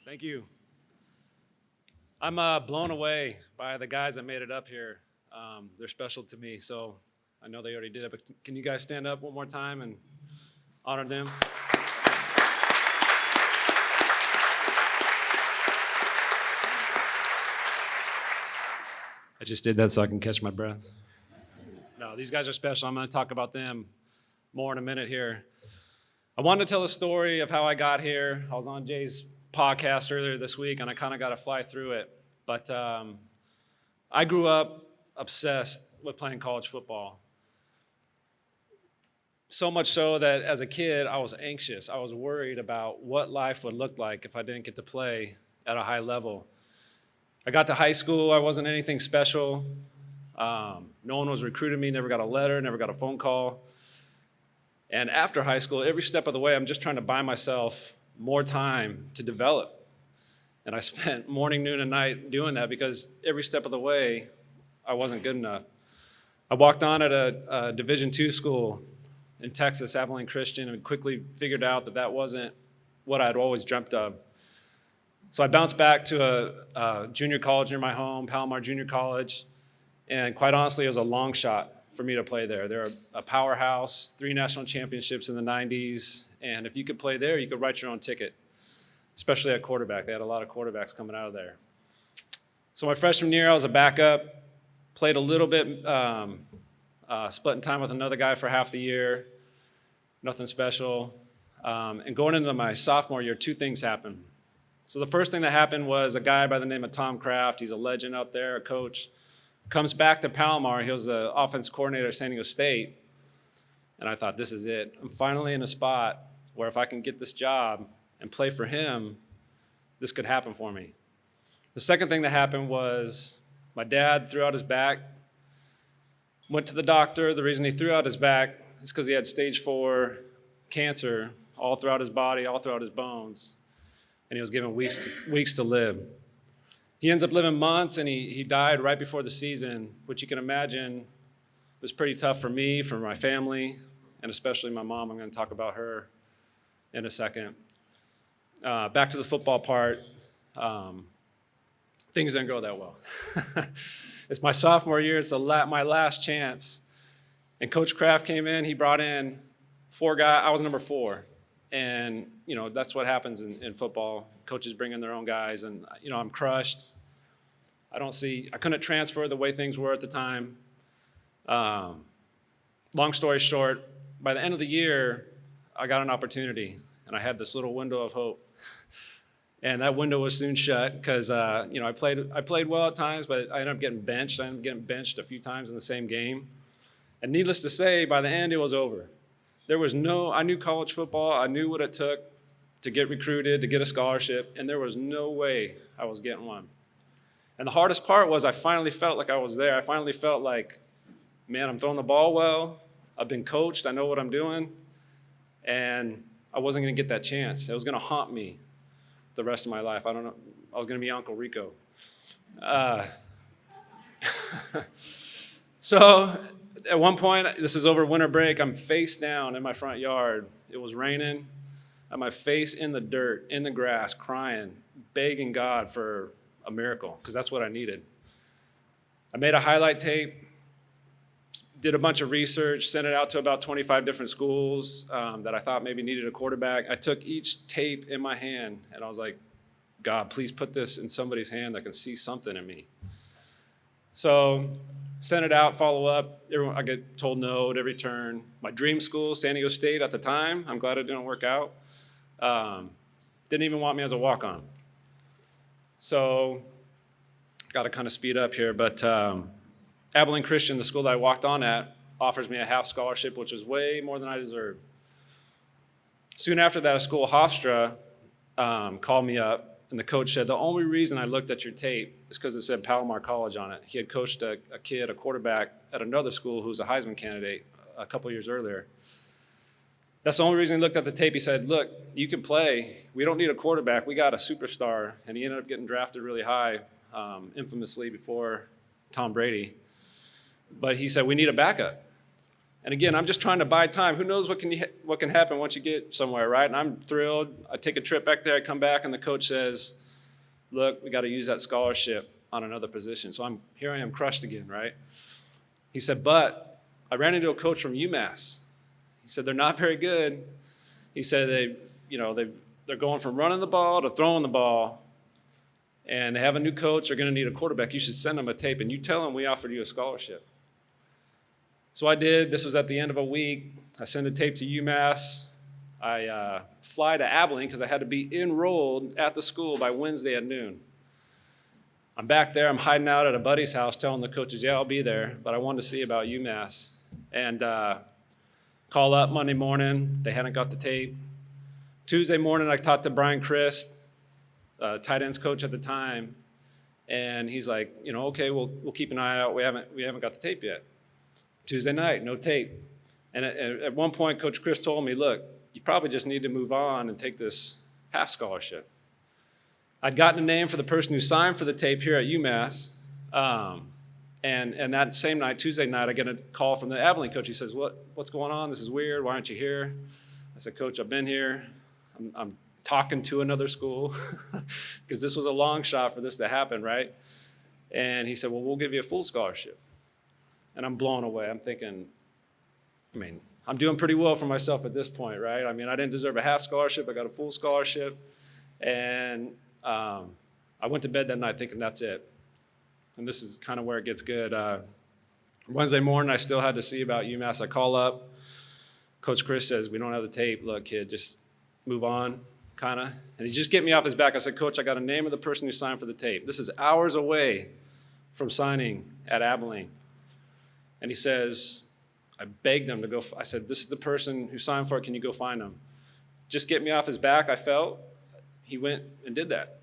Thank you. I'm blown away by the guys that made it up here. They're special to me, so I know they already did it, but can you guys stand up one more time and honor them? I just did that so I can catch my breath. No, these guys are special. I'm going to talk about them more in a minute here. I wanted to tell a story of how I got here. I was on Jay's podcast earlier this week, and I kind of got to fly through it. But I grew up obsessed with playing college football. So much so that as a kid, I was anxious. I was worried about what life would look like if I didn't get to play at a high level. I got to high school, I wasn't anything special. No one was recruiting me, never got a letter, never got a phone call. And after high school, every step of the way, I'm just trying to buy myself more time to develop. And I spent morning, noon, and night doing that because every step of the way, I wasn't good enough. I walked on at a Division II school in Texas, Abilene Christian, and quickly figured out that that wasn't what I'd always dreamt of. So I bounced back to a junior college near my home, Palomar Junior College, and quite honestly, it was a long shot for me to play there. They're a powerhouse, 3 national championships in the 90s, and if you could play there, you could write your own ticket, especially at quarterback. They had a lot of quarterbacks coming out of there. So my freshman year, I was a backup, played a little bit, splitting time with another guy for half the year, nothing special. And going into my sophomore year, 2 things happened. So the first thing that happened was a guy by the name of Tom Kraft, he's a legend out there, a coach, comes back to Palomar. He was the offense coordinator at San Diego State. And I thought, this is it. I'm finally in a spot where if I can get this job and play for him, this could happen for me. The second thing that happened was my dad threw out his back, went to the doctor. The reason he threw out his back is because he had stage 4 cancer all throughout his body, all throughout his bones. And he was given weeks to live. He ends up living months, and he died right before the season, which you can imagine was pretty tough for me, for my family, and especially my mom. I'm going to talk about her in a second. Back to the football part, things didn't go that well. It's my sophomore year. It's my last chance. And Coach Kraft came in. He brought in 4 guys. I was number 4. And, that's what happens in football. Coaches bring in their own guys. And, I'm crushed. I couldn't transfer the way things were at the time. Long story short, by the end of the year, I got an opportunity. And I had this little window of hope. And that window was soon shut because, I played well at times, but I ended up getting benched. I ended up getting benched a few times in the same game. And needless to say, by the end, it was over. I knew college football. I knew what it took to get recruited, to get a scholarship, and there was no way I was getting one. And the hardest part was I finally felt like I was there. I finally felt like, man, I'm throwing the ball well. I've been coached. I know what I'm doing. And I wasn't going to get that chance. It was going to haunt me the rest of my life. I don't know. I was going to be Uncle Rico. So at one point, this is over winter break, I'm face down in my front yard. It was raining. I had my face in the dirt, in the grass, crying, begging God for a miracle, because that's what I needed. I made a highlight tape, did a bunch of research, sent it out to about 25 different schools that I thought maybe needed a quarterback. I took each tape in my hand, and I was like, God, please put this in somebody's hand that can see something in me. So sent it out, follow up. I get told no at every turn. My dream school, San Diego State at the time, I'm glad it didn't work out, didn't even want me as a walk-on. So got to kind of speed up here, but Abilene Christian, the school that I walked on at, offers me a half scholarship, which is way more than I deserved. Soon after that, a school, Hofstra, called me up, and the coach said, the only reason I looked at your tape is because it said Palomar College on it. He had coached a quarterback at another school who was a Heisman candidate a couple years earlier. That's the only reason he looked at the tape. He said, look, you can play. We don't need a quarterback. We got a superstar. And he ended up getting drafted really high, infamously before Tom Brady. But he said, we need a backup. And again, I'm just trying to buy time. Who knows what can happen once you get somewhere, right? And I'm thrilled. I take a trip back there. I come back, and the coach says, look, we got to use that scholarship on another position. So here I am crushed again, right? He said, but I ran into a coach from UMass. He said, they're not very good. He said they're going from running the ball to throwing the ball, and they have a new coach. They're going to need a quarterback. You should send them a tape, and you tell them we offered you a scholarship. So I did. This was at the end of a week. I sent a tape to UMass. I fly to Abilene because I had to be enrolled at the school by Wednesday at noon. I'm back there. I'm hiding out at a buddy's house telling the coaches, yeah, I'll be there, but I wanted to see about UMass. And call up Monday morning. They hadn't got the tape. Tuesday morning, I talked to Brian Christ, tight ends coach at the time, and he's like, okay, we'll keep an eye out. We haven't got the tape yet. Tuesday night, no tape. And at one point, Coach Chris told me, look, you probably just need to move on and take this half scholarship. I'd gotten a name for the person who signed for the tape here at UMass. And that same night, Tuesday night, I get a call from the Abilene coach. He says, what's going on? This is weird. Why aren't you here? I said, Coach, I've been here. I'm talking to another school because this was a long shot for this to happen, right? And he said, well, we'll give you a full scholarship. And I'm blown away. I'm thinking, I'm doing pretty well for myself at this point, right? I didn't deserve a half scholarship. I got a full scholarship. And I went to bed that night thinking that's it. And this is kind of where it gets good. Wednesday morning, I still had to see about UMass. I call up. Coach Chris says, we don't have the tape. Look, kid, just move on, kind of. And he just get me off his back. I said, Coach, I got a name of the person who signed for the tape. This is hours away from signing at Abilene. And he says, I begged him to go. I said, this is the person who signed for it. Can you go find him? Just get me off his back, I felt. He went and did that.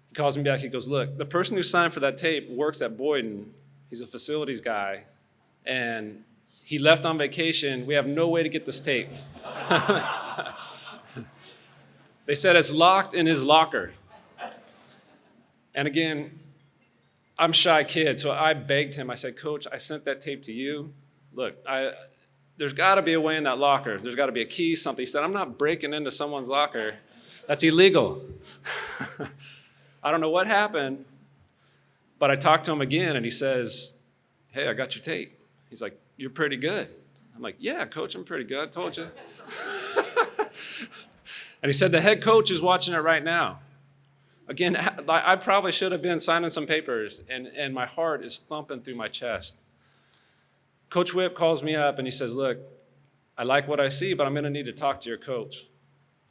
He calls me back. He goes, look, the person who signed for that tape works at Boyden. He's a facilities guy. And he left on vacation. We have no way to get this tape. They said it's locked in his locker. And again, I'm a shy kid, so I begged him. I said, Coach, I sent that tape to you. Look, there's got to be a way in that locker. There's got to be a key, something. He said, I'm not breaking into someone's locker. That's illegal. I don't know what happened, but I talked to him again, and he says, hey, I got your tape. He's like, you're pretty good. I'm like, yeah, Coach, I'm pretty good. I told you. And he said, the head coach is watching it right now. Again, I probably should have been signing some papers, and my heart is thumping through my chest. Coach Whip calls me up, and he says, look, I like what I see, but I'm going to need to talk to your coach.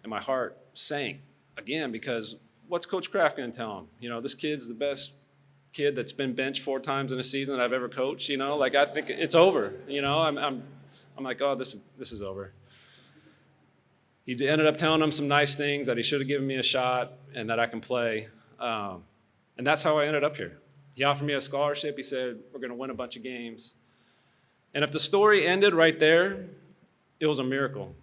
And my heart sank again, because what's Coach Kraft going to tell him? This kid's the best kid that's been benched 4 times in a season that I've ever coached. I think it's over. I'm like, oh, this is over. He ended up telling him some nice things, that he should have given me a shot and that I can play. And that's how I ended up here. He offered me a scholarship. He said, we're going to win a bunch of games. And if the story ended right there, it was a miracle.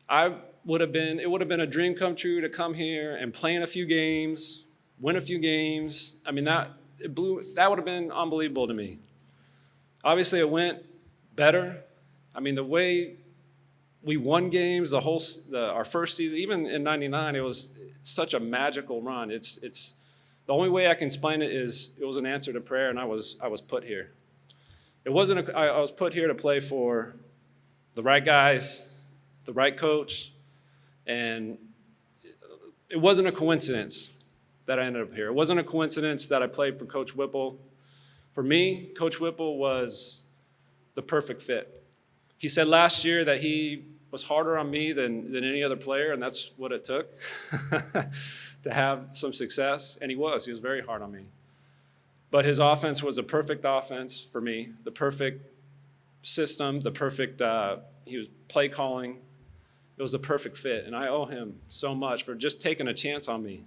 It would have been a dream come true to come here and play in a few games, win a few games. That would have been unbelievable to me. Obviously, it went better. The way we won games, our first season, even in '99, it was such a magical run. It's the only way I can explain it is it was an answer to prayer, and I was put here. I was put here to play for the right guys, the right coach, and it wasn't a coincidence that I ended up here. It wasn't a coincidence that I played for Coach Whipple. For me, Coach Whipple was the perfect fit. He said last year that he was harder on me than any other player, and that's what it took to have some success, and he was very hard on me. But his offense was a perfect offense for me, the perfect system, the perfect, he was play calling. It was the perfect fit, and I owe him so much for just taking a chance on me.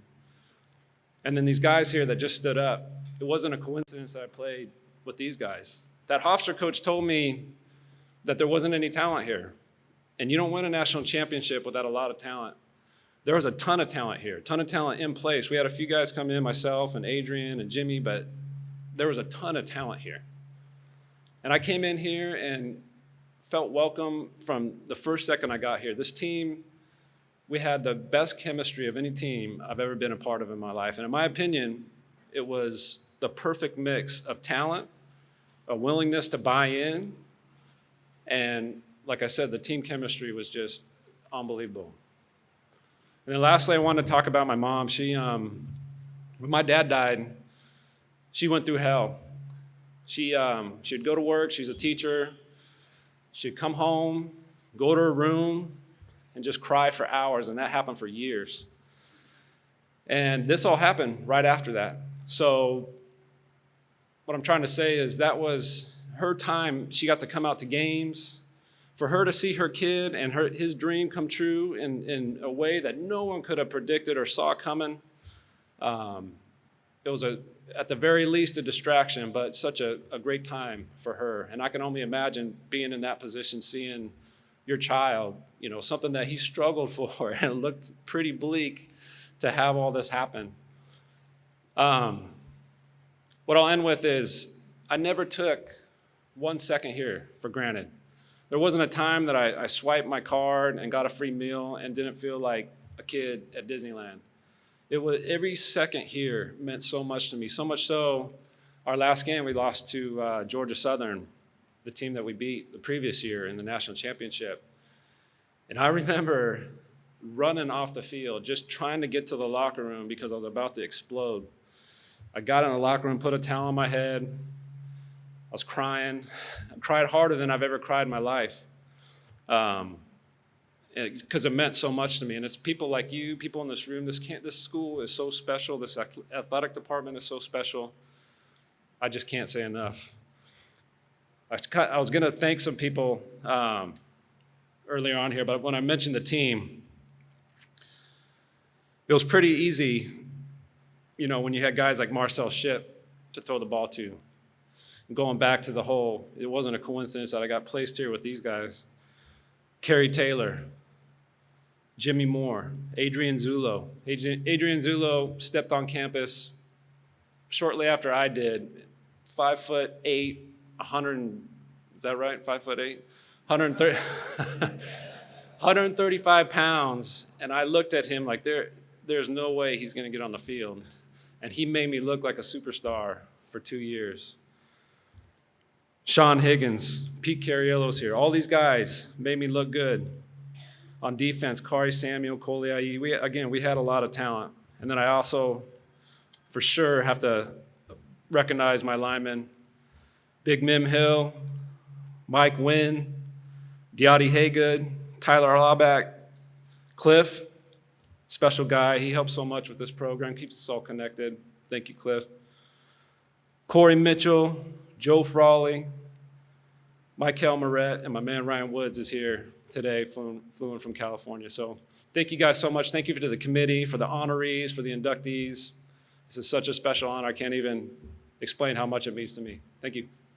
And then these guys here that just stood up, it wasn't a coincidence that I played with these guys. That Hofstra coach told me that there wasn't any talent here. And you don't win a national championship without a lot of talent. There was a ton of talent here, a ton of talent in place. We had a few guys come in, myself and Adrian and Jimmy, but there was a ton of talent here. And I came in here and felt welcome from the first second I got here. This team, we had the best chemistry of any team I've ever been a part of in my life. And in my opinion, it was the perfect mix of talent, a willingness to buy in, and like I said, the team chemistry was just unbelievable. And then lastly, I wanted to talk about my mom. When my dad died, she went through hell. She'd go to work, she's a teacher, she'd come home, go to her room, and just cry for hours, and that happened for years. And this all happened right after that. So what I'm trying to say is that was her time. She got to come out to games. For her to see her kid and his dream come true in a way that no one could have predicted or saw coming, it was, at the very least, a distraction, but such a great time for her. And I can only imagine being in that position, seeing your child, something that he struggled for and it looked pretty bleak to have all this happen. What I'll end with is I never took 1 second here for granted. There wasn't a time that I swiped my card and got a free meal and didn't feel like a kid at Disneyland. It was every second here meant so much to me, so much so our last game we lost to Georgia Southern, the team that we beat the previous year in the national championship. And I remember running off the field, just trying to get to the locker room because I was about to explode. I got in the locker room, put a towel on my head. I was crying. I cried harder than I've ever cried in my life because it meant so much to me. And it's people like you, people in this room. This school is so special. This athletic department is so special. I just can't say enough. I was going to thank some people earlier on here, but when I mentioned the team, it was pretty easy, when you had guys like Marcel Ship to throw the ball to. Going back to the whole, it wasn't a coincidence that I got placed here with these guys. Kerry Taylor, Jimmy Moore, Adrian Zullo. Adrian Zullo stepped on campus shortly after I did. 5'8", 100, is that right? 5'8", 130, 135 pounds. And I looked at him like there's no way he's going to get on the field. And he made me look like a superstar for 2 years. Sean Higgins, Pete Cariello's here. All these guys made me look good. On defense, Kari Samuel, Koliai. We had a lot of talent. And then I also, for sure, have to recognize my linemen. Big Mim Hill, Mike Wynn, Diati Haygood, Tyler Harlaback, Cliff, special guy. He helps so much with this program, keeps us all connected. Thank you, Cliff. Corey Mitchell, Joe Frawley, Michael Moret, and my man Ryan Woods is here today, flew in from California. So thank you guys so much. Thank you to the committee, for the honorees, for the inductees. This is such a special honor. I can't even explain how much it means to me. Thank you.